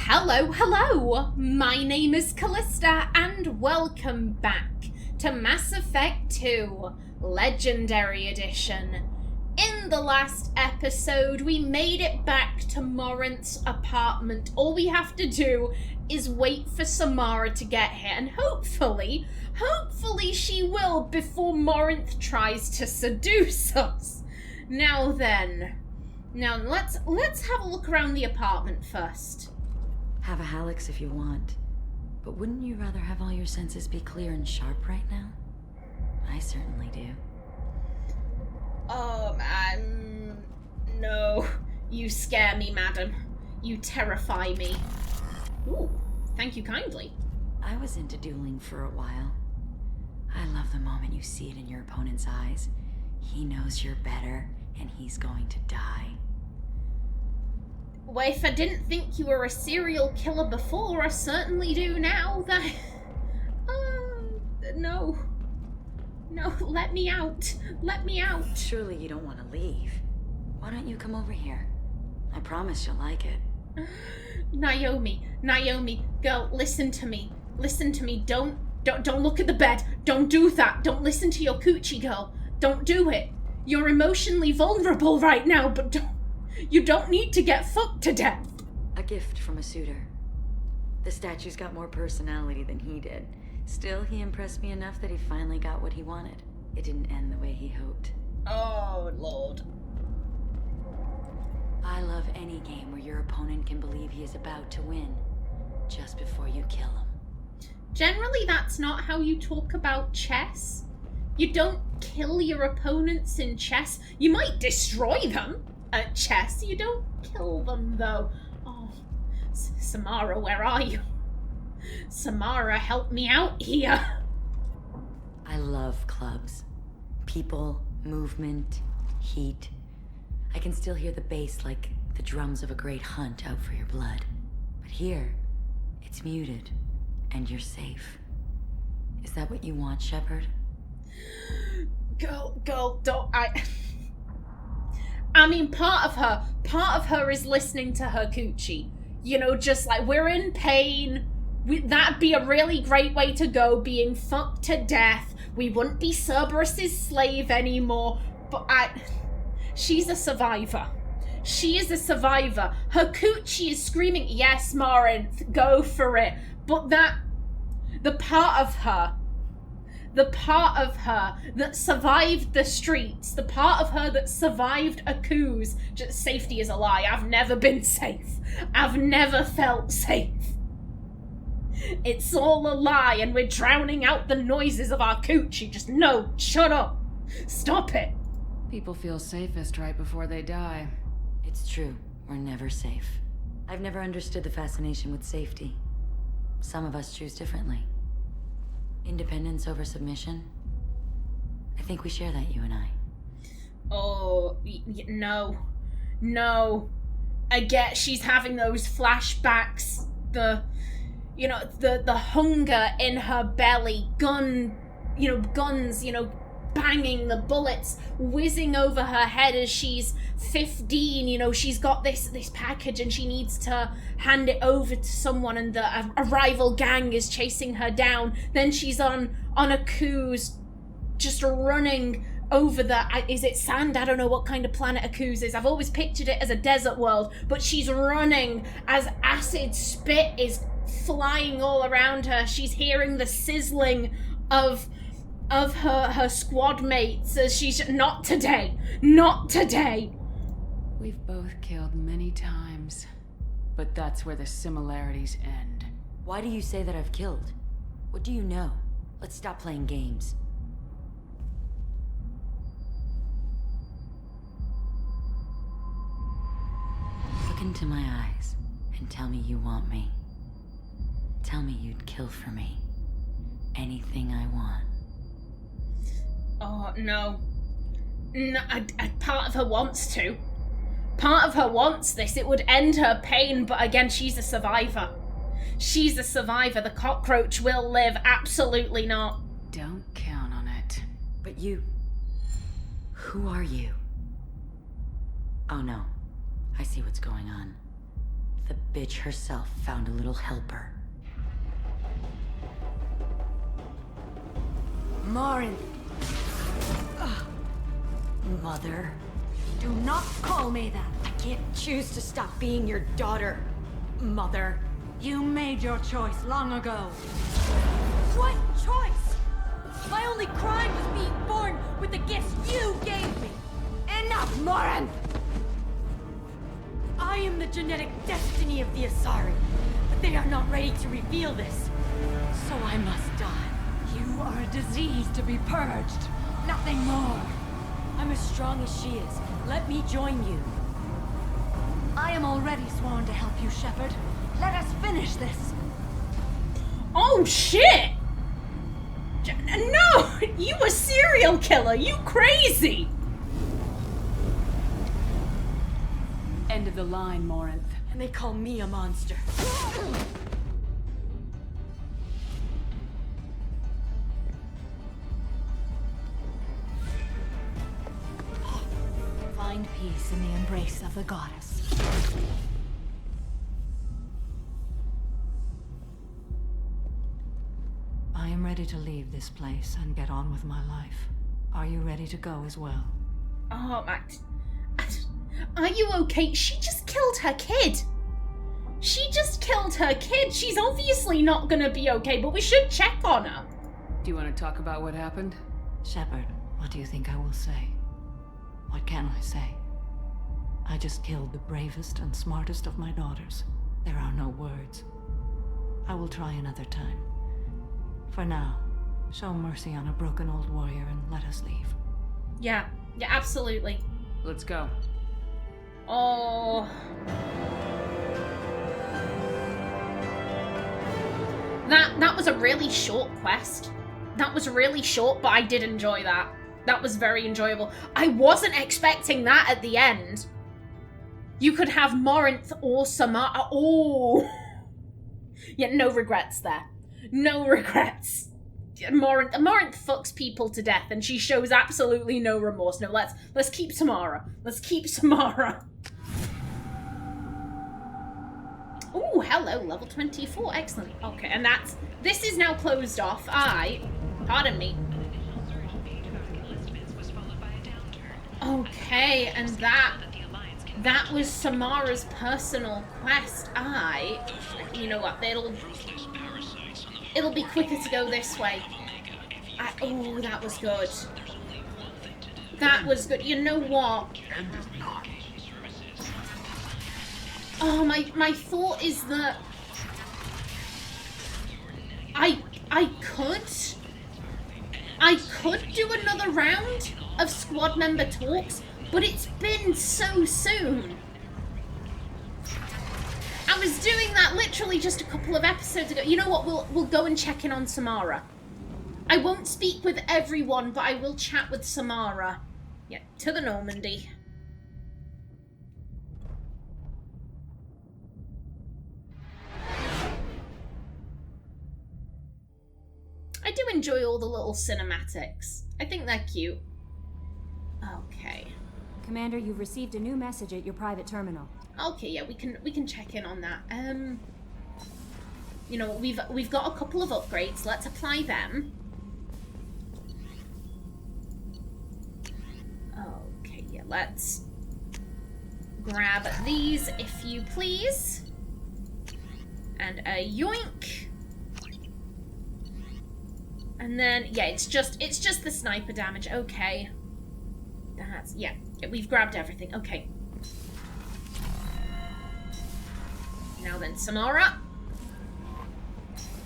Hello, my name is Kallista, and welcome back to Mass Effect 2 Legendary Edition. In the last episode, we made it back to Morinth's apartment. All we have to do is wait for Samara to get here, and hopefully she will before Morinth tries to seduce us. Now let's have a look around the apartment first. Have a Hallex if you want, but wouldn't you rather have all your senses be clear and sharp right now? I certainly do. No. You scare me, madam. You terrify me. Ooh, thank you kindly. I was into dueling for a while. I love the moment you see it in your opponent's eyes. He knows you're better, and he's going to die. Well, if I didn't think you were a serial killer before, I certainly do now. No, let me out. Let me out. Surely you don't want to leave. Why don't you come over here? I promise you'll like it. Naomi, girl, listen to me. Don't look at the bed. Don't do that. Don't listen to your coochie, girl. Don't do it. You're emotionally vulnerable right now, but you don't need to get fucked to death. A gift from a suitor. The statue's got more personality than he did. Still, he impressed me enough that he finally got what he wanted. It didn't end the way he hoped. Oh, Lord. I love any game where your opponent can believe he is about to win, just before you kill him. Generally, that's not how you talk about chess. You don't kill your opponents in chess. You might destroy them at chess. You don't kill them, though. Oh, Samara, where are you? Samara, help me out here. I love clubs. People, movement, heat. I can still hear the bass like the drums of a great hunt out for your blood. But here, it's muted, and you're safe. Is that what you want, Shepard? Girl, don't. I mean, part of her is listening to her coochie. You know, just like, we're in pain. That'd be a really great way to go, being fucked to death. We wouldn't be Cerberus's slave anymore. But she's a survivor. She is a survivor. Her coochie is screaming, yes, Morinth, go for it. But the part of her that survived the streets, the part of her that survived a coup, just safety is a lie. I've never been safe. I've never felt safe. It's all a lie, and we're drowning out the noises of our coochie. Just no, shut up. Stop it. People feel safest right before they die. It's true. We're never safe. I've never understood the fascination with safety. Some of us choose differently. Independence over submission? I think we share that, you and I. Oh, no. I get she's having those flashbacks. The hunger in her belly. Guns, banging, the bullets whizzing over her head as she's 15. She's got this package and she needs to hand it over to someone, and a rival gang is chasing her down. Then she's on a cruise, just running over is it sand? I don't know what kind of planet a cruise is. I've always pictured it as a desert world, but she's running as acid spit is flying all around her. She's hearing the sizzling of her squad mates as she's not today. We've both killed many times, but that's where the similarities end. Why do you say that I've killed? What do you know? Let's stop playing games. Look into my eyes and tell me you want me. Tell me you'd kill for me. Anything I want. Oh, no, part of her wants to. Part of her wants this. It would end her pain, but again, she's a survivor. The cockroach will live. Absolutely not. Don't count on it. But you... Who are you? Oh no. I see what's going on. The bitch herself found a little helper. Morinth. Mother. Do not call me that. I can't choose to stop being your daughter, Mother. You made your choice long ago. What choice? My only crime was being born with the gifts you gave me. Enough, Morinth! I am the genetic destiny of the Asari, but they are not ready to reveal this. So I must die. You are a disease to be purged. Nothing more. I'm as strong as she is. Let me join you. I am already sworn to help you, Shepard. Let us finish this. Oh shit! No! You a serial killer! You crazy! End of the line, Morinth. And they call me a monster. Find peace in the embrace of the goddess. I am ready to leave this place and get on with my life. Are you ready to go as well? Oh, Matt. Are you okay? She just killed her kid. She just killed her kid. She's obviously not gonna be okay, but we should check on her. Do you want to talk about what happened? Shepard, what do you think I will say? What can I say? I just killed the bravest and smartest of my daughters. There are no words. I will try another time. For now, show mercy on a broken old warrior and let us leave. Yeah, absolutely. Let's go. Oh. That was a really short quest. That was really short, but I did enjoy that. That was very enjoyable. I wasn't expecting that at the end. You could have Morinth or Samara. Oh. Yeah, no regrets there. No regrets. Morinth fucks people to death, and she shows absolutely no remorse. No, let's keep Samara. Let's keep Samara. Oh, hello, level 24. Excellent. Okay, and this is now closed off. Pardon me. Okay, and that was Samara's personal quest. You know what? It'll be quicker to go this way. Oh, that was good. That was good. You know what? Oh, my thought is that I could do another round of squad member talks, but it's been so soon. I was doing that literally just a couple of episodes ago. You know what? We'll go and check in on Samara. I won't speak with everyone, but I will chat with Samara. Yeah, to the Normandy. I do enjoy all the little cinematics. I think they're cute. Okay. Commander, you've received a new message at your private terminal. Okay, yeah, we can check in on that. You know, we've got a couple of upgrades. Let's apply them. Okay, yeah, let's grab these, if you please. And a yoink. And then, yeah, it's just the sniper damage. Okay. Yeah, we've grabbed everything. Okay. Now then, Samara.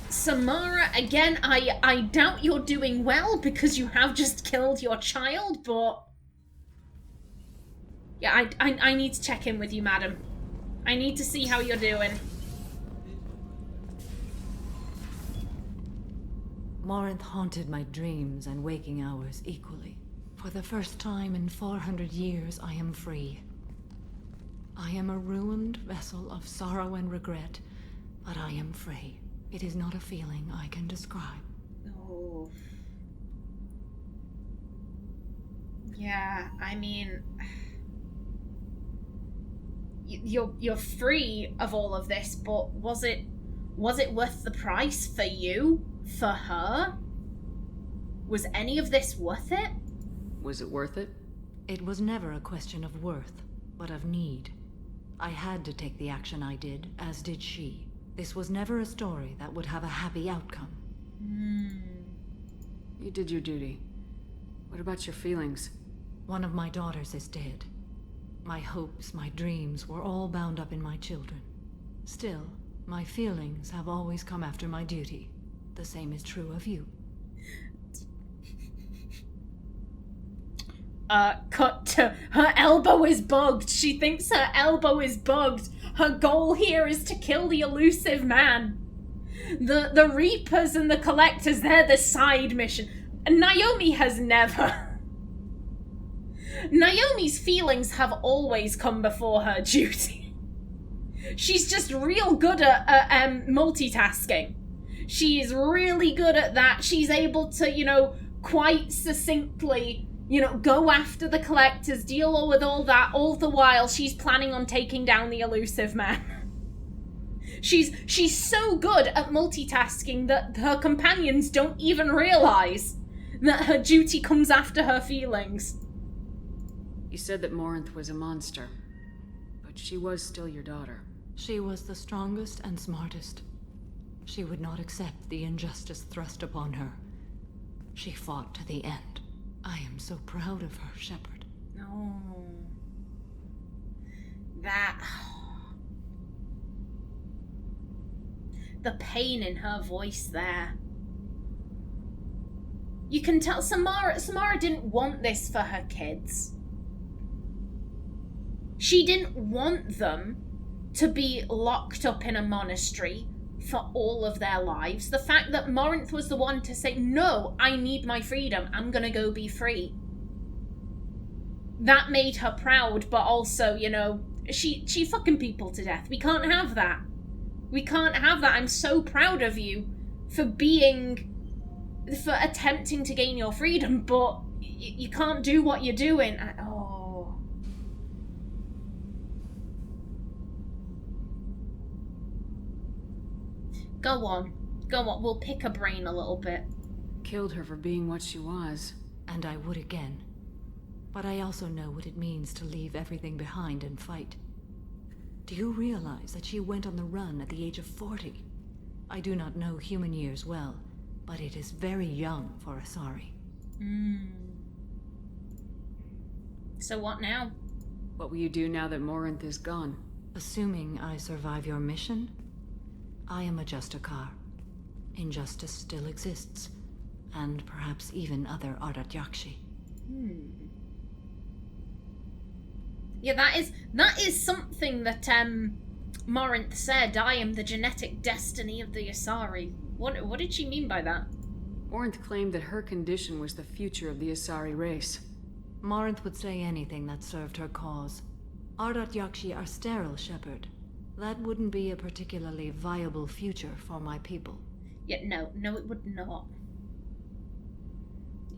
Samara, again, I doubt you're doing well because you have just killed your child, but... Yeah, I need to check in with you, madam. I need to see how you're doing. Morinth haunted my dreams and waking hours equally. For the first time in 400 years, I am free. I am a ruined vessel of sorrow and regret, but I am free. It is not a feeling I can describe. Oh. Yeah, I mean... you're free of all of this, but was it worth the price for you? For her? Was any of this worth it? Was it worth it? It was never a question of worth, but of need. I had to take the action I did, as did she. This was never a story that would have a happy outcome. You did your duty. What about your feelings? One of my daughters is dead. My hopes, my dreams were all bound up in my children. Still, my feelings have always come after my duty. The same is true of you. Cut to her elbow is bugged. She thinks her elbow is bugged. Her goal here is to kill the elusive man. The Reapers and the Collectors, they're the side mission. And Naomi has never. Naomi's feelings have always come before her duty. She's just real good at multitasking. She's really good at that. She's able to, quite succinctly, go after the Collectors, deal with all that, all the while she's planning on taking down the elusive man. She's so good at multitasking that her companions don't even realize that her duty comes after her feelings. You said that Morinth was a monster, but she was still your daughter. She was the strongest and smartest. She would not accept the injustice thrust upon her. She fought to the end. I am so proud of her, Shepard. No. That... The pain in her voice there. You can tell Samara didn't want this for her kids. She didn't want them to be locked up in a monastery for all of their lives. The fact that Morinth was the one to say, no, I need my freedom, I'm gonna go be free. That made her proud, but also, she fucking people to death. We can't have that. We can't have that. I'm so proud of you for attempting to gain your freedom, but you can't do what you're doing. Go on. We'll pick her brain a little bit. Killed her for being what she was. And I would again. But I also know what it means to leave everything behind and fight. Do you realize that she went on the run at the age of 40? I do not know human years well, but it is very young for Asari. So what now? What will you do now that Morinth is gone? Assuming I survive your mission, I am a Justikar. Injustice still exists, and perhaps even other Ardat Yakshi. Yeah, that is something that Morinth said. I am the genetic destiny of the Asari. What did she mean by that? Morinth claimed that her condition was the future of the Asari race. Morinth would say anything that served her cause. Ardat Yakshi are sterile, Shepard. That wouldn't be a particularly viable future for my people. Yeah, no, it would not.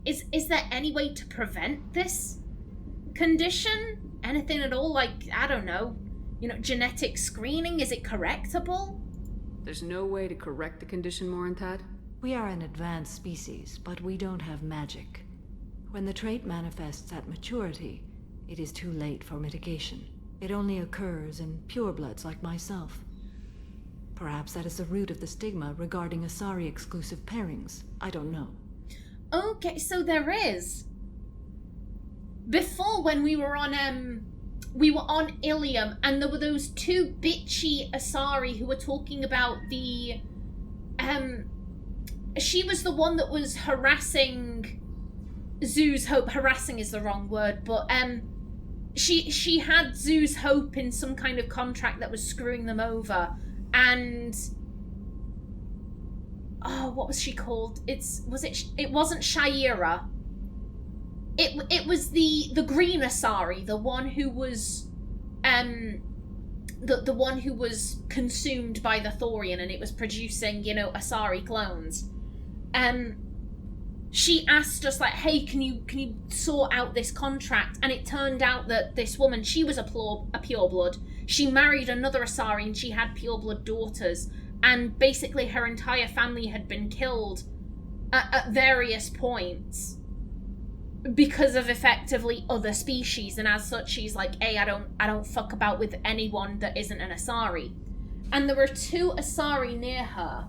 Is there any way to prevent this condition? Anything at all? Like, I don't know, genetic screening? Is it correctable? There's no way to correct the condition Morinth had? We are an advanced species, but we don't have magic. When the trait manifests at maturity, it is too late for mitigation. It only occurs in purebloods like myself. Perhaps that is the root of the stigma regarding Asari-exclusive pairings. I don't know. Okay, so there is. Before, when we were on Ilium, and there were those two bitchy Asari who were talking about the... She was the one that was harassing Zoo's Hope. Harassing is the wrong word, but she had Zoo's Hope in some kind of contract that was screwing them over, and what was she called? It wasn't Shaira. It was the green Asari, the one who was the one who was consumed by the Thorian, and it was producing, Asari clones. She asked us, like, hey, can you sort out this contract? And it turned out that this woman, she was a pureblood. she married another Asari and she had pureblood daughters, and basically her entire family had been killed at various points because of effectively other species, and as such she's like, hey, I don't fuck about with anyone that isn't an Asari. And there were 2 Asari near her,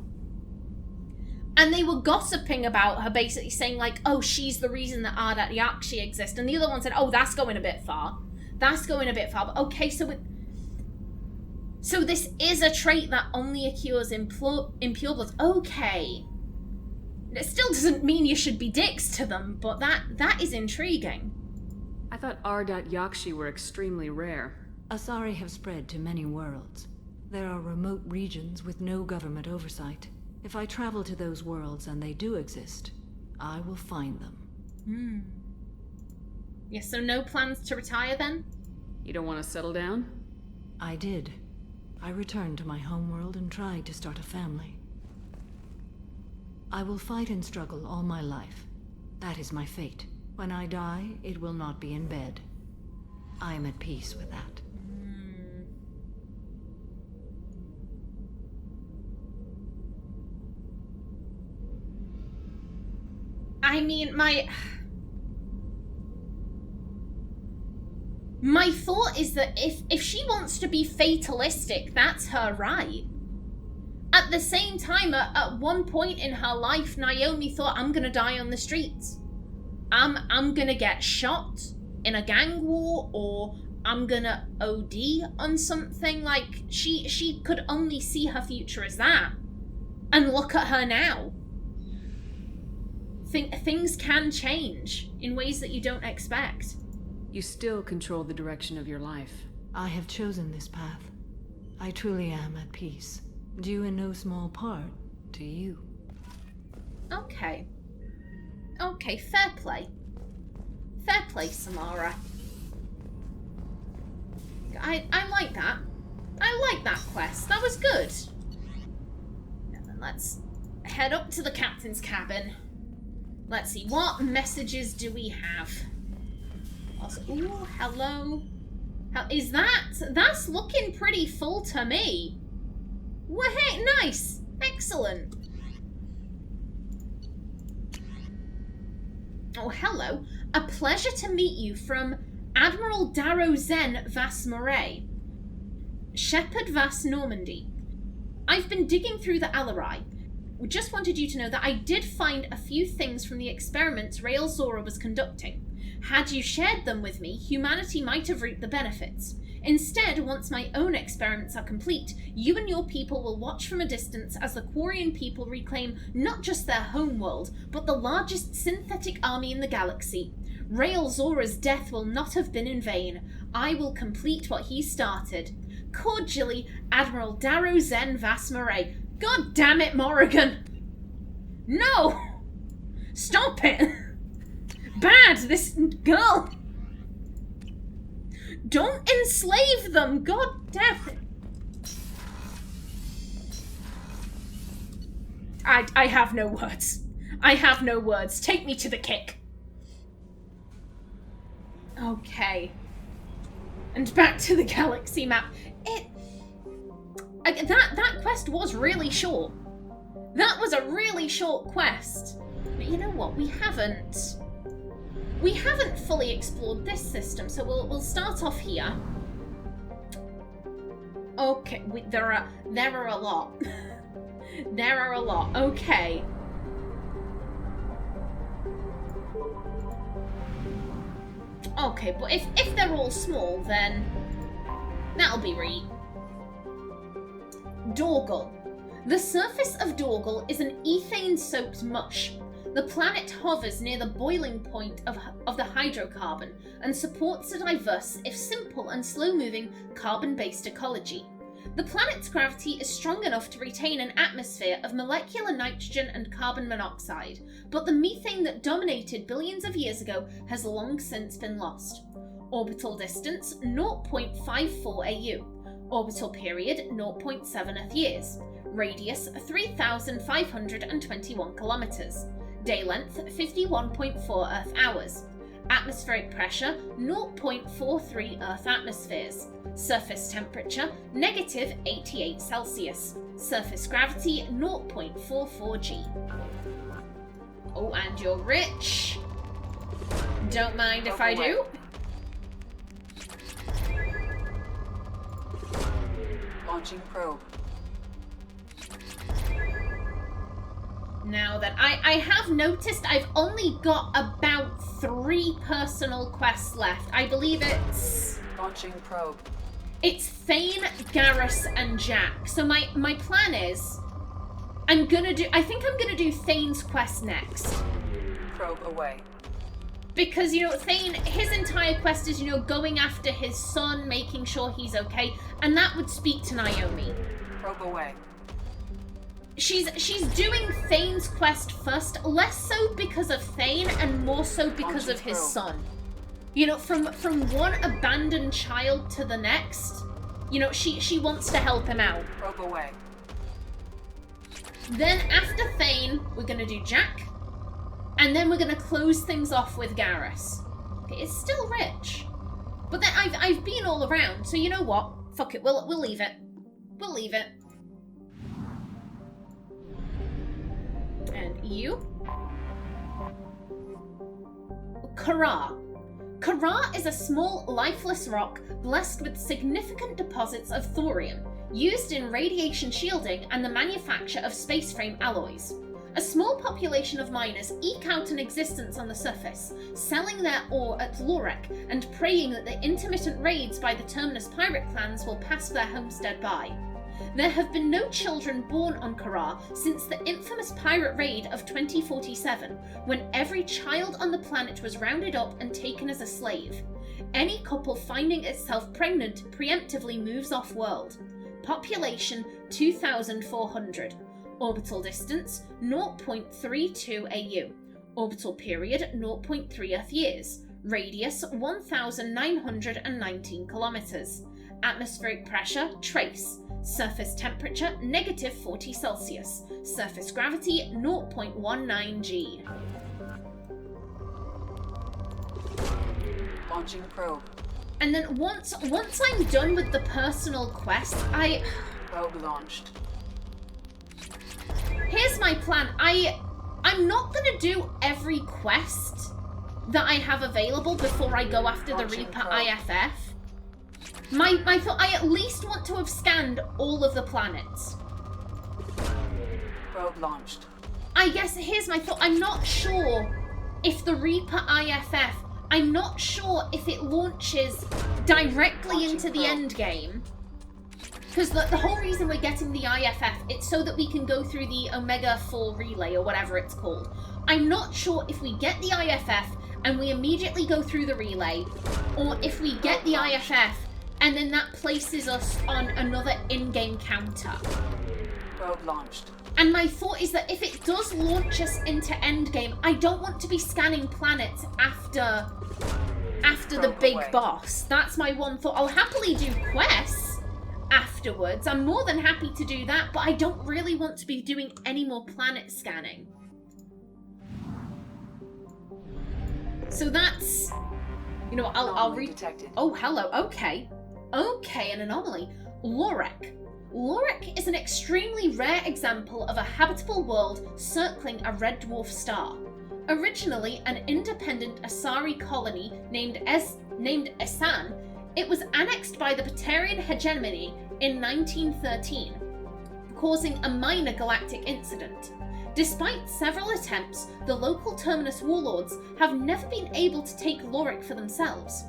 and they were gossiping about her, basically saying like, oh, she's the reason that Ardat Yakshi exist, and the other one said, oh, that's going a bit far, but okay, so this is a trait that only occurs in purebloods. Okay. It still doesn't mean you should be dicks to them, but that is intriguing. I thought Ardat Yakshi were extremely rare. Asari have spread to many worlds. There are remote regions with no government oversight. If I travel to those worlds and they do exist, I will find them. Yes, so no plans to retire then? You don't want to settle down? I did. I returned to my homeworld and tried to start a family. I will fight and struggle all my life. That is my fate. When I die, it will not be in bed. I am at peace with that. I mean, my thought is that if she wants to be fatalistic, that's her right. At the same time, at one point in her life, Naomi thought, I'm gonna die on the streets. I'm gonna get shot in a gang war, or I'm gonna OD on something. Like, she could only see her future as that. And look at her now. Things can change in ways that you don't expect. You still control the direction of your life. I have chosen this path. I truly am at peace. Due in no small part to you. Okay. Okay, fair play. Fair play, Samara. I like that. I like that quest. That was good. And then let's head up to the captain's cabin. Let's see, what messages do we have? Also, ooh, hello. Is that's looking pretty full to me. Well, hey, nice. Excellent. Oh, hello. A pleasure to meet you from Admiral Darozen Vasmarais, Shepherd Vas Normandy. I've been digging through the Alarai. We just wanted you to know that I did find a few things from the experiments Rael Zora was conducting. Had you shared them with me, humanity might have reaped the benefits. Instead, once my own experiments are complete, you and your people will watch from a distance as the Quarian people reclaim not just their homeworld, but the largest synthetic army in the galaxy. Rael Zora's death will not have been in vain. I will complete what he started. Cordially, Admiral Darozen Vasmarais. God damn it, Morrigan! No! Stop it! Bad, this girl! Don't enslave them! God damn it! I have no words. I have no words. Take me to the kick. Okay. And back to the galaxy map. That quest was really short. That was a really short quest. But you know what? We haven't fully explored this system, so we'll start off here. Okay, there are a lot. There are a lot. Okay. Okay, but if they're all small, then that'll be right. Dorgal. The surface of Dorgal is an ethane-soaked mush. The planet hovers near the boiling point of the hydrocarbon and supports a diverse, if simple and slow-moving, carbon-based ecology. The planet's gravity is strong enough to retain an atmosphere of molecular nitrogen and carbon monoxide, but the methane that dominated billions of years ago has long since been lost. Orbital distance 0.54 AU. Orbital period 0.7 Earth years. Radius 3,521 kilometers. Day length 51.4 Earth hours. Atmospheric pressure, 0.43 Earth atmospheres. Surface temperature, -88 Celsius. Surface gravity, 0.44 G. Oh, and you're rich. Don't mind if I do. Launching probe. Now that I have noticed I've only got about 3 personal quests left. I believe it's... Launching probe. It's Thane, Garrus, and Jack. So my plan is... I think I'm gonna do Thane's quest next. Probe away. Because, you know, Thane, his entire quest is, you know, going after his son, making sure he's okay, and that would speak to Naomi. Probe away. She's doing Thane's quest first, less so because of Thane and more so because of his son. You know, from one abandoned child to the next, you know, she wants to help him out. Probe away. Then after Thane, we're gonna do Jack, and then we're gonna close things off with Garrus. Okay, it's still rich, but then I've been all around, so you know what? Fuck it, we'll leave it. We'll leave it. And you? Kara. Kara is a small, lifeless rock blessed with significant deposits of thorium, used in radiation shielding and the manufacture of space frame alloys. A small population of miners eke out an existence on the surface, selling their ore at Lorek and praying that the intermittent raids by the Terminus pirate clans will pass their homestead by. There have been no children born on Kara since the infamous pirate raid of 2047, when every child on the planet was rounded up and taken as a slave. Any couple finding itself pregnant preemptively moves off-world. Population 2,400. Orbital distance 0.32 AU. Orbital period 0.3 Earth years. Radius 1,919 kilometers. Atmospheric pressure trace. Surface temperature -40 Celsius. Surface gravity 0.19 G. Launching probe. And then once I'm done with the personal quest, Probe launched. Here's my plan. I'm not gonna do every quest that I have available before I go after the Reaper IFF. My thought, I at least want to have scanned all of the planets. Probe launched. I guess here's my thought. I'm not sure if the Reaper IFF, I'm not sure if it launches directly into the end game. Because the whole reason we're getting the IFF, it's so that we can go through the Omega 4 relay or whatever it's called. I'm not sure if we get the IFF and we immediately go through the relay, or if we get the IFF and then that places us on another in-game counter. Probe launched. And my thought is that if it does launch us into endgame, I don't want to be scanning planets after the big boss. That's my one thought. I'll happily do quests afterwards. I'm more than happy to do that, but I don't really want to be doing any more planet scanning. So that's, you know, I'll read. Detected. Oh, hello. Okay. Okay, an anomaly. Lorek. Lorek is an extremely rare example of a habitable world circling a red dwarf star. Originally an independent Asari colony named Esan, it was annexed by the Batarian hegemony in 1913, causing a minor galactic incident. Despite several attempts, the local Terminus warlords have never been able to take Lorek for themselves.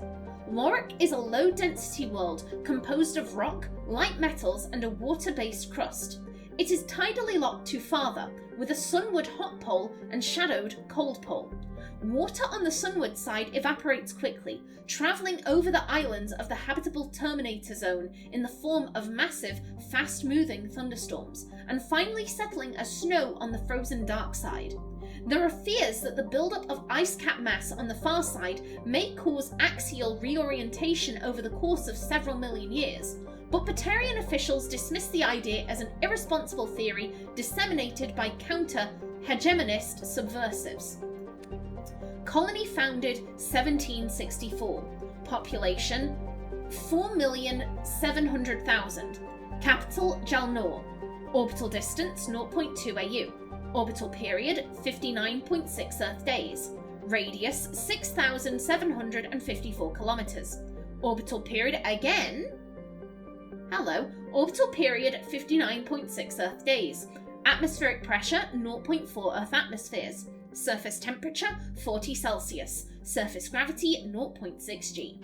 Lorek is a low-density world composed of rock, light metals, and a water-based crust. It is tidally locked to Father, with a sunward hot pole and shadowed cold pole. Water on the sunward side evaporates quickly, travelling over the islands of the habitable Terminator Zone in the form of massive, fast-moving thunderstorms, and finally settling as snow on the frozen dark side. There are fears that the buildup of ice cap mass on the far side may cause axial reorientation over the course of several million years, but Batarian officials dismiss the idea as an irresponsible theory disseminated by counter-hegemonist subversives. Colony founded 1764. Population 4,700,000. Capital Jalnor. Orbital distance 0.2 AU. Orbital period 59.6 Earth days. Radius 6,754 kilometers. Orbital period again. Hello. Orbital period 59.6 Earth days. Atmospheric pressure 0.4 Earth atmospheres. Surface temperature 40 Celsius. Surface gravity 0.6 G.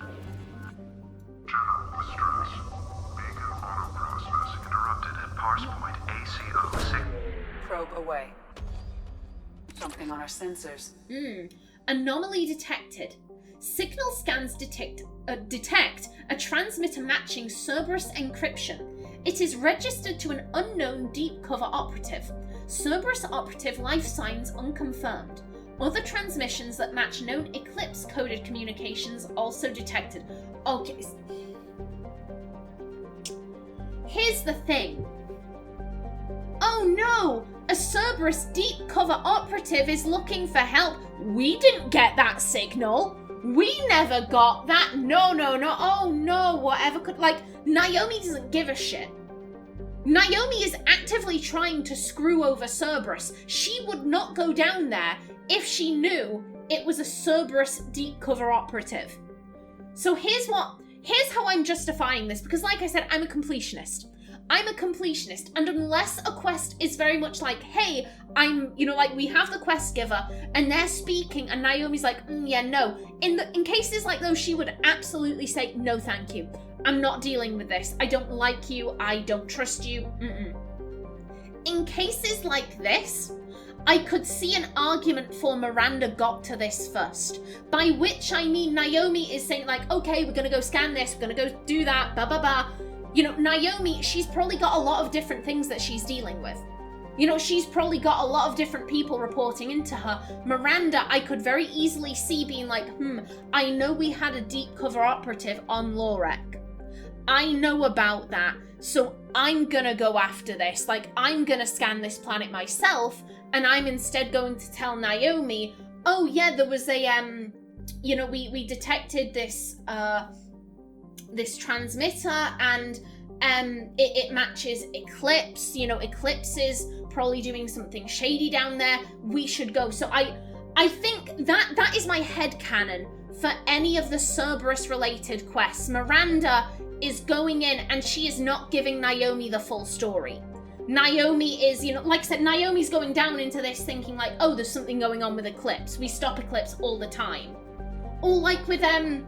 Journal distress. Beacon auto process interrupted at parse point ACO 6. Probe away. Something on our sensors. Anomaly detected. Signal scans detect a transmitter matching Cerberus encryption. It is registered to an unknown deep cover operative. Cerberus operative life signs unconfirmed. Other transmissions that match known Eclipse coded communications also detected. Okay. Here's the thing. Oh no! A Cerberus deep cover operative is looking for help. We didn't get that signal. We never got that. No. Oh no, whatever could. Naomi doesn't give a shit. Naomi is actively trying to screw over Cerberus. She would not go down there if she knew it was a Cerberus deep cover operative. So here's how I'm justifying this, because like I said, I'm a completionist. And unless a quest is very much like, hey, we have the quest giver and they're speaking and Naomi's like, yeah, no. In cases like those, she would absolutely say, no, thank you. I'm not dealing with this. I don't like you. I don't trust you. In cases like this, I could see an argument for Miranda got to this first. By which I mean Naomi is saying like, okay, we're going to go scan this. We're going to go do that, blah, blah, blah. Naomi, she's probably got a lot of different things that she's dealing with. She's probably got a lot of different people reporting into her. Miranda, I could very easily see being like, I know we had a deep cover operative on Lorek. I know about that, so I'm gonna go after this. I'm gonna scan this planet myself, and I'm instead going to tell Naomi, oh yeah, there was a, we detected this, this transmitter, and it matches Eclipse. Eclipse is probably doing something shady down there. We should go. So I think that is my headcanon for any of the Cerberus related quests. Miranda is going in and she is not giving Naomi the full story. Naomi is, like I said, Naomi's going down into this thinking like, oh, there's something going on with Eclipse. We stop Eclipse all the time. Or like with there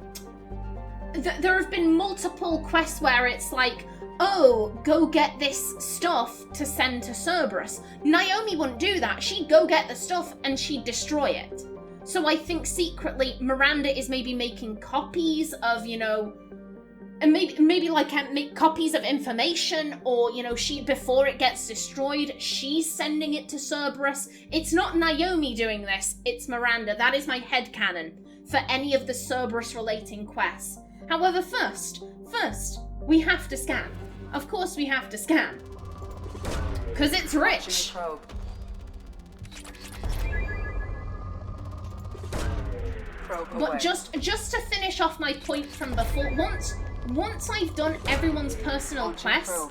have been multiple quests where it's like, oh, go get this stuff to send to Cerberus. Naomi wouldn't do that. She'd go get the stuff and she'd destroy it. So I think secretly Miranda is maybe making copies of, and maybe make copies of information, or, she, before it gets destroyed, she's sending it to Cerberus. It's not Naomi doing this, it's Miranda. That is my headcanon for any of the Cerberus relating quests. However, first, we have to scan. Of course we have to scan. Because it's rich. But just to finish off my point from before, once I've done everyone's personal quests,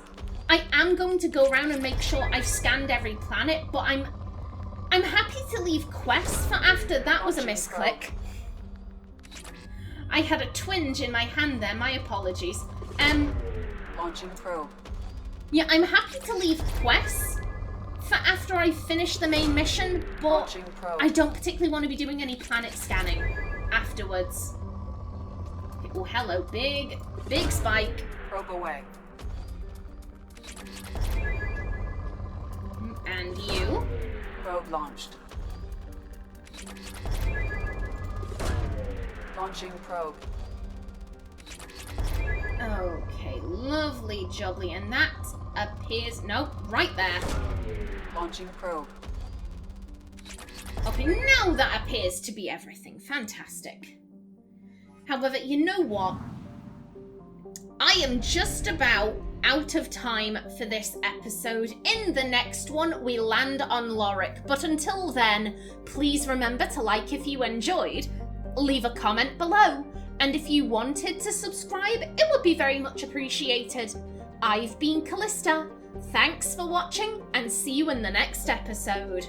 I am going to go around and make sure I've scanned every planet, but I'm happy to leave quests for after. That was a misclick. I had a twinge in my hand there, my apologies. Launching probe. Yeah, I'm happy to leave quests for after I finish the main mission, but I don't particularly want to be doing any planet scanning afterwards. Oh, hello, big spike. Probe away. And you? Probe launched. Launching probe. Okay, lovely jubbly, and that appears, nope, right there. Launching probe. Okay, now that appears to be everything. Fantastic. However, you know what? I am just about out of time for this episode. In the next one, we land on Lorik. But until then, please remember to like if you enjoyed, leave a comment below, and if you wanted to subscribe, it would be very much appreciated. I've been Kallista. Thanks for watching, and see you in the next episode.